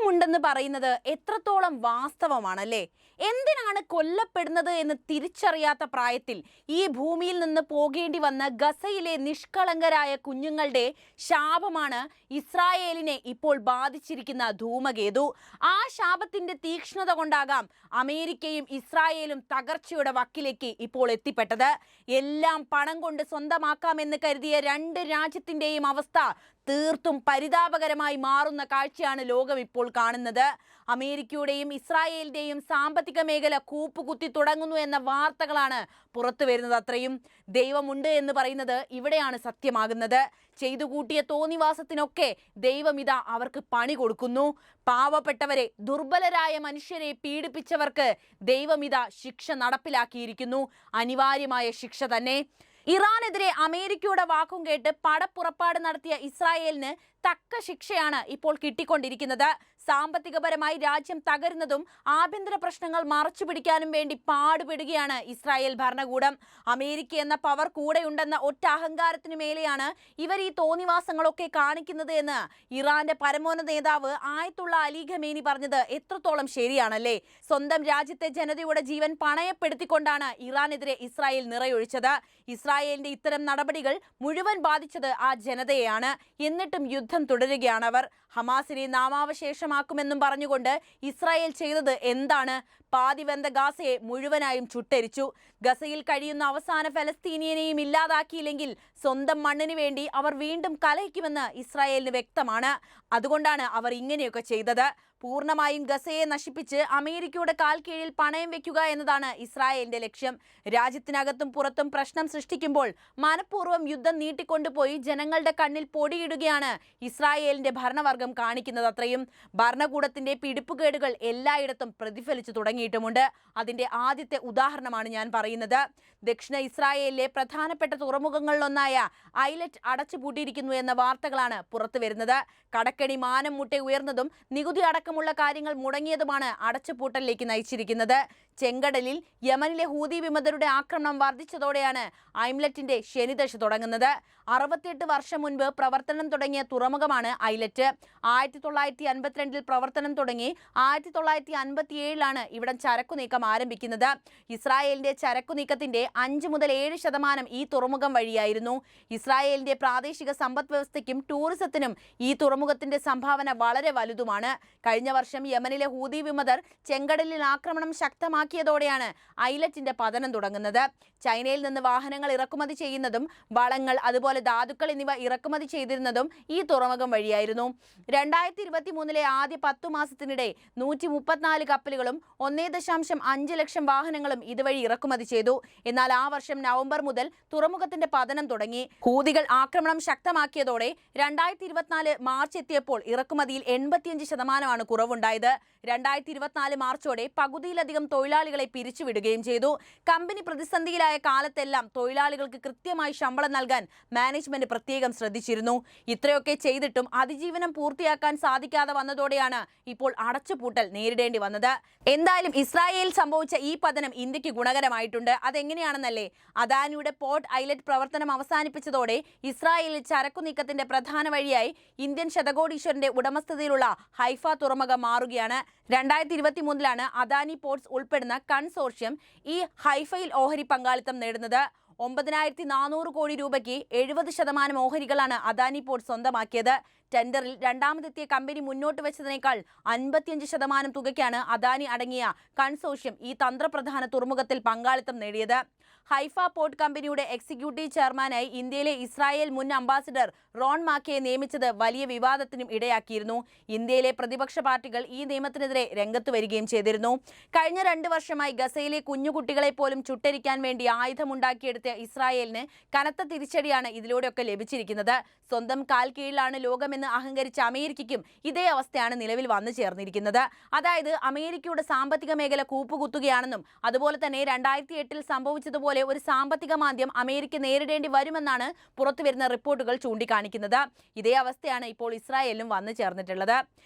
ദൈവമുണ്ടെന്ന് പറയുന്നത് എത്രത്തോളം വാസ്തവമാണല്ലേ? എന്തിനാണ് കൊല്ലപ്പെടുന്നത് എന്ന് തിരിച്ചറിയാത്ത പ്രായത്തിൽ ഈ ഭൂമിയിൽ നിന്ന് പോകേണ്ടി വന്ന ഗസയിലെ നിഷ്കളങ്കരായ കുഞ്ഞുങ്ങളുടെ ശാപമാണ് ഇസ്രായേലിനെ ഇപ്പോൾ ബാധിച്ചിരിക്കുന്ന ധൂമകേതു. ആ ശാപത്തിന്റെ തീക്ഷ്ണത കൊണ്ടാകാം അമേരിക്കയും ഇസ്രായേലും തകർച്ചയുടെ വക്കിലേക്ക് ഇപ്പോൾ എത്തിപ്പെട്ടത്. എല്ലാം പണം കൊണ്ട് സ്വന്തമാക്കാമെന്ന് കരുതിയ രണ്ട് രാജ്യത്തിന്റെയും അവസ്ഥ തീർത്തും പരിതാപകരമായി മാറുന്ന കാഴ്ചയാണ് ലോകം ഇപ്പോൾ കാണുന്നത്. അമേരിക്കയുടെയും ഇസ്രായേലിന്റെയും സാമ്പത്തിക മേഖല കൂപ്പുകുത്തി തുടങ്ങുന്നു എന്ന വാർത്തകളാണ് പുറത്തു വരുന്നത്. അത്രയും ദൈവമുണ്ട് എന്ന് പറയുന്നത് ഇവിടെയാണ് സത്യമാകുന്നത്. ചെയ്തു കൂട്ടിയ തോന്നിവാസത്തിനൊക്കെ ദൈവമിതാ അവർക്ക് പണി കൊടുക്കുന്നു. പാവപ്പെട്ടവരെ, ദുർബലരായ മനുഷ്യരെ പീഡിപ്പിച്ചവർക്ക് ദൈവമിതാ ശിക്ഷ നടപ്പിലാക്കിയിരിക്കുന്നു. അനിവാര്യമായ ശിക്ഷ തന്നെ. ഇറാനെതിരെ അമേരിക്കയുടെ വാക്കും കേട്ട് പടപ്പുറപ്പാട് നടത്തിയ ഇസ്രായേലിന് തക്ക ശിക്ഷയാണ് ഇപ്പോൾ കിട്ടിക്കൊണ്ടിരിക്കുന്നത്. സാമ്പത്തികപരമായി രാജ്യം തകരുന്നതും ആഭ്യന്തര പ്രശ്നങ്ങൾ മറച്ചുപിടിക്കാനും വേണ്ടി പാടുപെടുകയാണ് ഇസ്രായേൽ ഭരണകൂടം. അമേരിക്ക എന്ന പവർ കൂടെയുണ്ടെന്ന ഒറ്റ അഹങ്കാരത്തിനു മേലെയാണ് ഇവർ ഈ തോന്നിവാസങ്ങളൊക്കെ കാണിക്കുന്നത് എന്ന് ഇറാന്റെ പരമോന്നത നേതാവ് ആയത്തുള്ള അലി ഖമേനി പറഞ്ഞത് എത്രത്തോളം ശരിയാണല്ലേ? സ്വന്തം രാജ്യത്തെ ജനതയുടെ ജീവൻ പണയപ്പെടുത്തിക്കൊണ്ടാണ് ഇറാനെതിരെ ഇസ്രായേൽ നിറയൊഴിച്ചത്. ഇസ്രായേലിന്റെ ഇത്തരം നടപടികൾ മുഴുവൻ ബാധിച്ചത് ആ ജനതയെയാണ്. എന്നിട്ടും യുദ്ധം തുടരുകയാണ് അവർ. ഹമാസിനെ നാമാവശേഷമാക്കുമെന്നും പറഞ്ഞുകൊണ്ട് ഇസ്രായേൽ ചെയ്തത് എന്താണ്? പാതിവെന്ത ഗാസയെ മുഴുവനായും ചുട്ടരിച്ചു. ഗസയിൽ കഴിയുന്ന അവസാന ഫലസ്തീനിയനെയും ഇല്ലാതാക്കിയില്ലെങ്കിൽ സ്വന്തം മണ്ണിന് വേണ്ടി അവർ വീണ്ടും കലഹിക്കുമെന്ന് ഇസ്രായേലിന് വ്യക്തമാണ്. അതുകൊണ്ടാണ് അവർ ഇങ്ങനെയൊക്കെ ചെയ്തത്. പൂർണ്ണമായും ഗസയെ നശിപ്പിച്ച് അമേരിക്കയുടെ കാൽ കീഴിൽ പണയം വെക്കുക എന്നതാണ് ഇസ്രായേലിന്റെ ലക്ഷ്യം. രാജ്യത്തിനകത്തും പുറത്തും പ്രശ്നം സൃഷ്ടിക്കുമ്പോൾ മനഃപൂർവ്വം യുദ്ധം നീട്ടിക്കൊണ്ടുപോയി ജനങ്ങളുടെ കണ്ണിൽ പൊടിയിടുകയാണ് ഇസ്രായേലിന്റെ ഭരണവർഗം കാണിക്കുന്നത്. അത്രയും ഭരണകൂടത്തിന്റെ പിടിപ്പുകേടുകൾ എല്ലായിടത്തും പ്രതിഫലിച്ചു തുടങ്ങിയിട്ടുമുണ്ട്. അതിന്റെ ആദ്യത്തെ ഉദാഹരണമാണ് ഞാൻ പറയുന്നത്. ദക്ഷിണ ഇസ്രായേലിലെ പ്രധാനപ്പെട്ട തുറമുഖങ്ങളിലൊന്നായ ഐലറ്റ് അടച്ചുപൂട്ടിയിരിക്കുന്നു എന്ന വാർത്തകളാണ് പുറത്തു വരുന്നത്. കടക്കണി മാനം മുട്ടെ ഉയർന്നതും നികുതി അടക്കമുള്ള കാര്യങ്ങൾ മുടങ്ങിയതുമാണ് അടച്ചുപൂട്ടലിലേക്ക് നയിച്ചിരിക്കുന്നത്. ചെങ്കടലിൽ യമനിലെ ഹൂതി വിമതരുടെ ആക്രമണം വർദ്ധിച്ചതോടെയാണ് ഐംലറ്റിന്റെ ശനിദശ തുടങ്ങുന്നത്. 68 വർഷം മുൻപ് പ്രവർത്തനം തുടങ്ങിയ തുറമുഖമാണ് ഐലറ്റ്. 1952 പ്രവർത്തനം തുടങ്ങി 1957 ഇവിടം ചരക്കു നീക്കം ആരംഭിക്കുന്നത്. ഇസ്രായേലിന്റെ ചരക്കു നീക്കത്തിന്റെ 5 മുതൽ 7% ഈ തുറമുഖം വഴിയായിരുന്നു. ഇസ്രായേലിന്റെ പ്രാദേശിക സമ്പദ് വ്യവസ്ഥയ്ക്കും ടൂറിസത്തിനും ഈ തുറമുഖത്തിന്റെ സംഭാവന വളരെ വലുതുമാണ്. കഴിഞ്ഞ വർഷം യമനിലെ ഹൂതി വിമതർ ചെങ്കടലിൽ ആക്രമണം ശക്തമാക്കിയതോടെയാണ് ഐലറ്റിന്റെ പതനം തുടങ്ങുന്നത്. ചൈനയിൽ നിന്ന് വാഹനങ്ങൾ ഇറക്കുമതി ചെയ്യുന്നതും വളങ്ങൾ, അതുപോലെ ധാതുക്കൾ എന്നിവ ഇറക്കുമതി ചെയ്തിരുന്നതും ഈ തുറമുഖം വഴിയായിരുന്നു. 2023 ആദ്യ 10 മാസത്തിനിടെ 134 കപ്പലുകളും 1.5 ലക്ഷം വാഹനങ്ങളും ഇതുവഴി ഇറക്കുമതി ചെയ്തു. എന്നാൽ ആ വർഷം നവംബർ മുതൽ തുറമുഖത്തിന്റെ പതനം തുടങ്ങി. ഹൂതികൾ ആക്രമണം ശക്തമാക്കിയതോടെ 2024 മാർച്ച് എത്തിയപ്പോൾ ഇറക്കുമതിയിൽ 85% കുറവുണ്ടായത്. 2024 മാർച്ചോടെ പകുതിയിലധികം തൊഴിലാളികളെ പിരിച്ചുവിടുകയും ചെയ്തു. കമ്പനി പ്രതിസന്ധിയിലായ കാലത്തെല്ലാം തൊഴിലാളികൾക്ക് കൃത്യമായി ശമ്പളം നൽകാൻ മാനേജ്മെന്റ് പ്രത്യേകം ശ്രദ്ധിച്ചിരുന്നു. ഇത്രയൊക്കെ ചെയ്തിട്ടും അതിജീവനം പൂർത്തിയാക്കാൻ സാധിക്കാതെ വന്നതോടെയാണ് ഇപ്പോൾ അടച്ചുപൂട്ടൽ നേരിടേണ്ടി വന്നത്. എന്തായാലും ഇസ്രായേൽ സംഭവിച്ച ഈ പതനം ഇന്ത്യക്ക് ഗുണകരമായിട്ടുണ്ട്. അതെങ്ങനെയാണെന്നല്ലേ? അദാനിയുടെ പോർട്ട് ഐലറ്റ് പ്രവർത്തനം അവസാനിപ്പിച്ചതോടെ ഇസ്രായേലിൽ ചരക്കു നീക്കത്തിന്റെ പ്രധാന വഴിയായി ഇന്ത്യൻ ശതകോടീശ്വരന്റെ ഉടമസ്ഥതയിലുള്ള ഹൈഫ തുറമുഖം മാറുകയാണ്. 2023 അദാനി പോർട്സ് ഉൾപ്പെടുന്ന കൺസോർഷ്യം ഈ ഹൈഫയിൽ ഓഹരി പങ്കാളിത്തം നേടുന്നത്. 9400 കോടി രൂപയ്ക്ക് 70% ഓഹരികളാണ് അദാനി പോർട്ട് സ്വന്തമാക്കിയത്. ടെൻഡറിൽ രണ്ടാമതെത്തിയ കമ്പനി മുന്നോട്ട് വെച്ചതിനേക്കാൾ 55% തുകയ്ക്കാണ് അദാനി അടങ്ങിയ കൺസോർഷ്യം ഈ തന്ത്രപ്രധാന തുറമുഖത്തിൽ പങ്കാളിത്തം നേടിയത്. ഹൈഫ പോർട്ട് കമ്പനിയുടെ എക്സിക്യൂട്ടീവ് ചെയർമാനായി ഇന്ത്യയിലെ ഇസ്രായേൽ മുൻ അംബാസിഡർ റോൺ മാക്കയെ നിയമിച്ചത് വലിയ വിവാദത്തിനും ഇടയാക്കിയിരുന്നു. ഇന്ത്യയിലെ പ്രതിപക്ഷ പാർട്ടികൾ ഈ നിയമത്തിനെതിരെ രംഗത്ത് വരികയും ചെയ്തിരുന്നു. കഴിഞ്ഞ 2 വർഷമായി ഗസയിലെ കുഞ്ഞുകുട്ടികളെ പോലും ചുട്ടരിക്കാൻ വേണ്ടി ആയുധമുണ്ടാക്കിയെടുത്ത ഇസ്രായേലിന് കനത്ത തിരിച്ചടിയാണ് ഇതിലൂടെയൊക്കെ ലഭിച്ചിരിക്കുന്നത്. സ്വന്തം കാൽ കീഴിലാണ് ലോകമെന്ന് അഹങ്കരിച്ച അമേരിക്കയ്ക്കും ഇതേ അവസ്ഥയാണ് നിലവിൽ വന്നു ചേർന്നിരിക്കുന്നത്. അതായത് അമേരിക്കയുടെ സാമ്പത്തിക മേഖല കൂപ്പുകുത്തുകയാണെന്നും അതുപോലെ തന്നെ 2008 സംഭവിച്ചതുപോലെ ഒരു സാമ്പത്തിക മാന്ദ്യം അമേരിക്ക നേരിടേണ്ടി വരുമെന്നാണ് പുറത്തുവരുന്ന റിപ്പോർട്ടുകൾ ചൂണ്ടിക്കാണിക്കുന്നത്. ഇതേ അവസ്ഥയാണ് ഇപ്പോൾ ഇസ്രായേലിലും വന്നു ചേർന്നിട്ടുള്ളത്.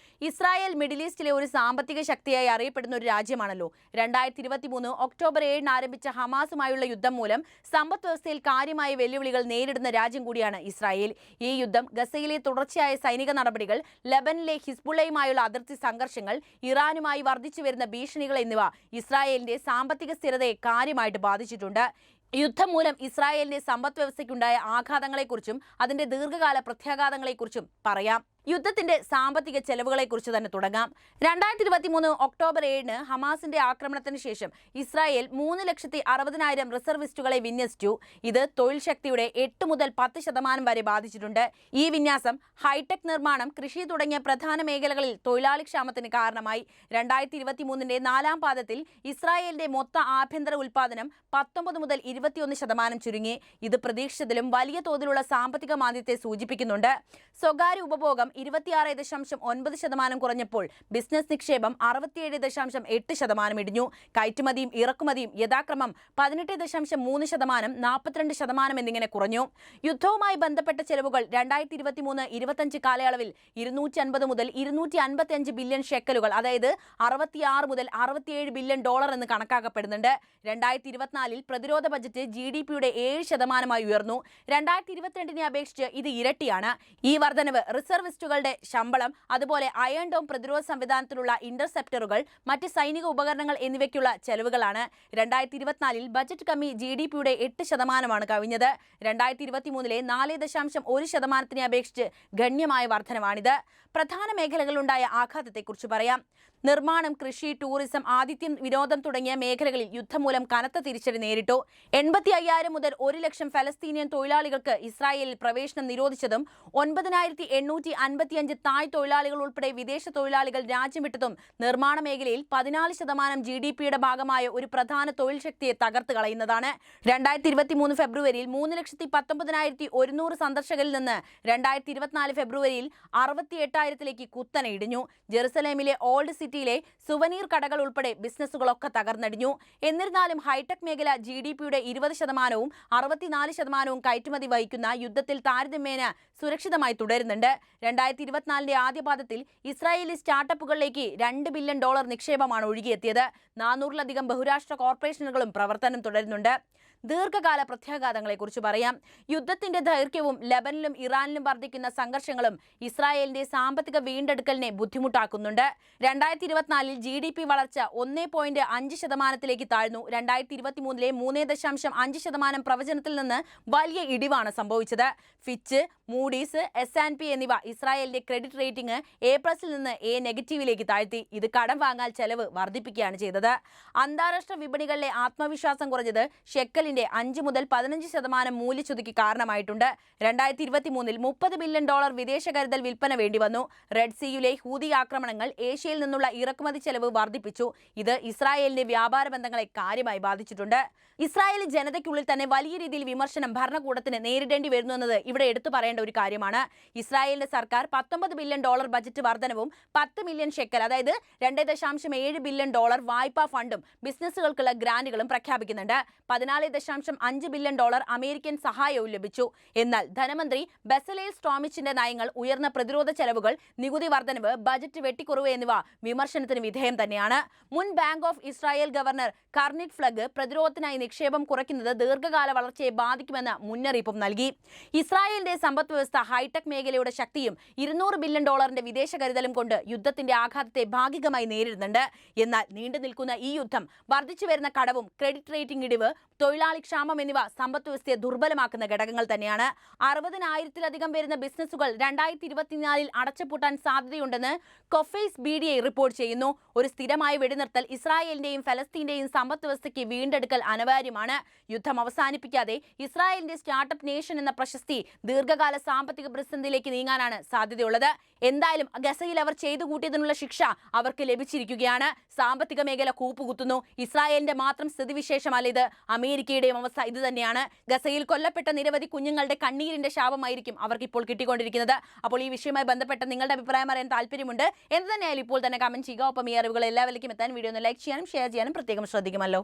ഇസ്രായേൽ മിഡിൽ ഈസ്റ്റിലെ ഒരു സാമ്പത്തിക ശക്തിയായി അറിയപ്പെടുന്ന ഒരു രാജ്യമാണല്ലോ. 2023 ഒക്ടോബർ 7 ആരംഭിച്ച ഹമാസുമായുള്ള യുദ്ധം മൂലം സമ്പദ് വ്യവസ്ഥയിൽ കാര്യമായ വെല്ലുവിളികൾ നേരിടുന്ന രാജ്യം കൂടിയാണ് ഇസ്രായേൽ. ഈ യുദ്ധം ഗസയിലെ തുടർച്ചയായ സൈനിക നടപടികൾ, ലെബനിലെ ഹിസ്ബുള്ളയുമായുള്ള അതിർത്തി സംഘർഷങ്ങൾ, ഇറാനുമായി വർദ്ധിച്ചു വരുന്ന ഭീഷണികൾ എന്നിവ ഇസ്രായേലിന്റെ സാമ്പത്തിക സ്ഥിരതയെ കാര്യമായിട്ട് ബാധിച്ചിട്ടുണ്ട്. യുദ്ധം മൂലം ഇസ്രായേലിന്റെ സമ്പദ് വ്യവസ്ഥയ്ക്കുണ്ടായ ആഘാതങ്ങളെക്കുറിച്ചും അതിന്റെ ദീർഘകാല പ്രത്യാഘാതങ്ങളെക്കുറിച്ചും പറയാം. യുദ്ധത്തിന്റെ സാമ്പത്തിക ചെലവുകളെക്കുറിച്ച് തന്നെ തുടങ്ങാം. 2023 ഒക്ടോബർ 7 ഹമാസിന്റെ ആക്രമണത്തിന് ശേഷം ഇസ്രായേൽ 3,60,000 റിസർവിസ്റ്റുകളെ വിന്യസിച്ചു. ഇത് തൊഴിൽ ശക്തിയുടെ 8 മുതൽ 10% വരെ ബാധിച്ചിട്ടുണ്ട്. ഈ വിന്യാസം ഹൈടെക് നിർമ്മാണം, കൃഷി തുടങ്ങിയ പ്രധാന മേഖലകളിൽ തൊഴിലാളി ക്ഷാമത്തിന് കാരണമായി. 2023 4ാം പാദത്തിൽ ഇസ്രായേലിന്റെ മൊത്ത ആഭ്യന്തര ഉൽപാദനം 19 മുതൽ 21% ചുരുങ്ങി. ഇത് പ്രതീക്ഷിച്ചതിലും വലിയ തോതിലുള്ള സാമ്പത്തിക മാന്ദ്യത്തെ സൂചിപ്പിക്കുന്നുണ്ട്. സ്വകാര്യ ഉപഭോഗം 26.9% കുറഞ്ഞപ്പോൾ ബിസിനസ് നിക്ഷേപം 67.8% ഇടിഞ്ഞു. കയറ്റുമതിയും ഇറക്കുമതിയും യഥാക്രമം 18.3%, 42% എന്നിങ്ങനെ കുറഞ്ഞു. യുദ്ധവുമായി ബന്ധപ്പെട്ട ചെലവുകൾ 2023-25 കാലയളവിൽ 250 മുതൽ 255 ബില്യൺ ഷെക്കലുകൾ, അതായത് 66 മുതൽ 67 ബില്യൺ ഡോളർ എന്ന് കണക്കാക്കപ്പെടുന്നുണ്ട്. 2024 പ്രതിരോധ ബജറ്റ് GDP-യുടെ 7% ഉയർന്നു. 2022 അപേക്ഷിച്ച് ഇത് ഇരട്ടിയാണ്. ഈ വർധനവ് റിസർവിസ്റ്റുകളുടെ ശമ്പളം, അതുപോലെ അയൺ ഡോം പ്രതിരോധ സംവിധാനത്തിലുള്ള ഇന്റർസെപ്റ്ററുകൾ, മറ്റ് സൈനിക ഉപകരണങ്ങൾ എന്നിവയ്ക്കുള്ള ചെലവുകളാണ്. 2024 ബജറ്റ് കമ്മി GDP-യുടെ 8% കവിഞ്ഞത്. 2023 4.1% അപേക്ഷിച്ച് ഗണ്യമായ വർധനവാണിത്. പ്രധാന മേഖലകളിലുണ്ടായ ആഘാതത്തെക്കുറിച്ച് പറയാം. നിർമ്മാണം, കൃഷി, ടൂറിസം, ആതിഥ്യം, വിനോദം തുടങ്ങിയ മേഖലകളിൽ യുദ്ധം മൂലം കനത്ത തിരിച്ചടി നേരിട്ടു. 85,000 മുതൽ 1 ലക്ഷം ഫലസ്തീനിയൻ തൊഴിലാളികൾക്ക് ഇസ്രായേലിൽ പ്രവേശനം നിരോധിച്ചതും 9,855 തായ് തൊഴിലാളികൾ ഉൾപ്പെടെ വിദേശ തൊഴിലാളികൾ രാജ്യം വിട്ടതും നിർമ്മാണ മേഖലയിൽ 14% GDP-യുടെ ഭാഗമായ ഒരു പ്രധാന തൊഴിൽ ശക്തിയെ തകർത്ത് കളയുന്നതാണ്. 2023 ഫെബ്രുവരിയിൽ 3,19,100 സന്ദർശകരിൽ നിന്ന് 2024 ഫെബ്രുവരിയിൽ 68,000-ലേക്ക് കുത്തനെ ഇടിഞ്ഞു. ജെറുസലേമിലെ ഓൾഡ് സിറ്റിയിലെ സുവനീർ കടകൾ ഉൾപ്പെടെ ബിസിനസ്സുകളൊക്കെ തകർന്നടിഞ്ഞു. എന്നിരുന്നാലും ഹൈടെക് മേഖല GDP-യുടെ 20%, 64% കയറ്റുമതി വഹിക്കുന്ന യുദ്ധത്തിൽ താരതമ്യേന സുരക്ഷിതമായി തുടരുന്നുണ്ട്. 2024 ആദ്യപാദത്തിൽ ഇസ്രായേലി സ്റ്റാർട്ടപ്പുകളിലേക്ക് $2 ബില്യൺ നിക്ഷേപമാണ് ഒഴുകിയെത്തിയത്. 400-ലധികം ബഹുരാഷ്ട്ര കോർപ്പറേഷനുകളും പ്രവർത്തനം തുടരുന്നുണ്ട്. ദീർഘകാല പ്രത്യാഘാതങ്ങളെക്കുറിച്ച് പറയാം. യുദ്ധത്തിന്റെ ദൈർഘ്യവും ലെബനിലും ഇറാനിലും വർദ്ധിക്കുന്ന സംഘർഷങ്ങളും ഇസ്രായേലിന്റെ സാമ്പത്തിക വീണ്ടെടുക്കലിനെ ബുദ്ധിമുട്ടാക്കുന്നുണ്ട്. 2024 GDP വളർച്ച 1.5%-ലേക്ക് താഴ്ന്നു. 2023 3.5% പ്രവചനത്തിൽ നിന്ന് വലിയ ഇടിവാണ് സംഭവിച്ചത്. ഫിച്ച്, മൂഡീസ്, S&P എന്നിവ ഇസ്രായേലിന്റെ ക്രെഡിറ്റ് റേറ്റിംഗ് A+ നിന്ന് A- താഴ്ത്തി. ഇത് കടം വാങ്ങാൻ ചെലവ് വർദ്ധിപ്പിക്കുകയാണ് ചെയ്തത്. അന്താരാഷ്ട്ര വിപണികളിലെ ആത്മവിശ്വാസം കുറഞ്ഞത് ഷെക്കലിന്റെ 5 മുതൽ 15% മൂല്യച്യുതിക്ക് കാരണമായിട്ടുണ്ട്. 2023 $30 ബില്യൺ വിദേശ കരുതൽ വിൽപ്പന വേണ്ടിവന്നു. റെഡ് സീയിലെ ഹൂതി ആക്രമണങ്ങൾ ഏഷ്യയിൽ നിന്നുള്ള ഇറക്കുമതി ചെലവ് വർദ്ധിപ്പിച്ചു. ഇത് ഇസ്രായേലിന്റെ വ്യാപാര ബന്ധങ്ങളെ കാര്യമായി ബാധിച്ചിട്ടുണ്ട്. ഇസ്രായേലി ജനതയ്ക്കുള്ളിൽ തന്നെ വലിയ രീതിയിൽ വിമർശനം ഭരണകൂടത്തിന് നേരിടേണ്ടി വരുന്നു ഇവിടെ എടുത്തു പറയേണ്ട ഒരു കാര്യമാണ്. ഇസ്രായേലിന്റെ സർക്കാർ $19 ബില്യൺ ബജറ്റ് വർധനവും 10 മില്യൺ ഷെക്കൽ, അതായത് $2.7 ബില്യൺ വായ്പാ ഫണ്ടും ബിസിനസ്സുകൾക്കുള്ള ഗ്രാന്റുകളും പ്രഖ്യാപിക്കുന്നുണ്ട്. 14.5 ബില്യൺ അമേരിക്കൻ സഹായവും ലഭിച്ചു. എന്നാൽ ധനമന്ത്രി ബെസലേൽ സ്ട്രോമിച്ചിന്റെ നയങ്ങൾ, ഉയർന്ന പ്രതിരോധ ചെലവുകൾ, നികുതി വർധനവ്, ബജറ്റ് വെട്ടിക്കുറവ് എന്നിവ വിമർശനത്തിന് വിധേയം തന്നെയാണ്. മുൻ bank of Israel governor Karnit Flug പ്രതിരോധത്തിനായി നിക്ഷേപം കുറയ്ക്കുന്നത് ദീർഘകാല വളർച്ചയെ ബാധിക്കുമെന്ന് മുന്നറിയിപ്പും നൽകി. ഇസ്രായേലിന്റെ സമ്പദ് വ്യവസ്ഥ ഹൈടെക് മേഖലയുടെ ശക്തിയും $200 ബില്യൺ വിദേശ കരുതലും കൊണ്ട് യുദ്ധത്തിന്റെ ആഘാതത്തെ ഭാഗികമായി നേരിടുന്നുണ്ട്. എന്നാൽ നീണ്ടു നിൽക്കുന്ന ഈ യുദ്ധം, വർദ്ധിച്ചു വരുന്ന കടവും ക്രെഡിറ്റ് റേറ്റിംഗ് ഇടിവ്, തൊഴിലാളി ക്ഷാമം എന്നിവ സമ്പദ് വ്യവസ്ഥയെ ദുർബലമാക്കുന്ന ഘടകങ്ങൾ തന്നെയാണ്. 60,000-ലധികം വരുന്ന ബിസിനസ്സുകൾ 2024 അടച്ചുപൂട്ടാൻ സാധ്യതയുണ്ടെന്ന് കൊഫേസ് BDI റിപ്പോർട്ട് ചെയ്യുന്നു. ഒരു സ്ഥിരമായ വെടിനിർത്തൽ ഇസ്രായേലിന്റെയും ഫലസ്തീന്റെയും സമ്പദ് വ്യവസ്ഥയ്ക്ക് വീണ്ടെടുക്കൽ അനിവാര്യമാണ്. യുദ്ധം അവസാനിപ്പിക്കാതെ ഇസ്രായേലിന്റെ സ്റ്റാർട്ടപ്പ് നേഷൻ എന്ന പ്രശസ്തി ദീർഘകാല സാമ്പത്തിക പ്രതിസന്ധിയിലേക്ക് നീങ്ങാനാണ് സാധ്യതയുള്ളത്. എന്തായാലും ഗസയിൽ അവർ ചെയ്തു കൂട്ടിയതിനുള്ള ശിക്ഷ അവർക്ക് ലഭിച്ചിരിക്കുകയാണ്. സാമ്പത്തിക മേഖല കൂപ്പുകുത്തുന്നു. ഇസ്രായേലിന്റെ മാത്രം സ്ഥിതിവിശേഷമല്ല ഇത്, അമേരിക്കയുടെയും അവസ്ഥ ഇത് തന്നെയാണ്. ഗസയിൽ കൊല്ലപ്പെട്ട നിരവധി കുഞ്ഞുങ്ങളുടെ കണ്ണീരിന്റെ ശാപമായിരിക്കും അവർക്ക് ഇപ്പോൾ കിട്ടിക്കൊണ്ടിരിക്കുന്നത്. അപ്പോൾ ഈ വിഷയവുമായി ബന്ധപ്പെട്ട നിങ്ങളുടെ അഭിപ്രായം അറിയാൻ താല്പര്യമുണ്ട്. എന്ത് തന്നെയായാലും ഇപ്പോൾ തന്നെ കമന്റ് ചെയ്യുക. ഒപ്പം ഈ അറിവുകൾ എല്ലാവരിലേക്കും എത്താൻ വീഡിയോ ഒന്ന് ലൈക്ക് ചെയ്യാനും ഷെയർ ചെയ്യാനും പ്രത്യേകം ശ്രദ്ധിക്കുമല്ലോ.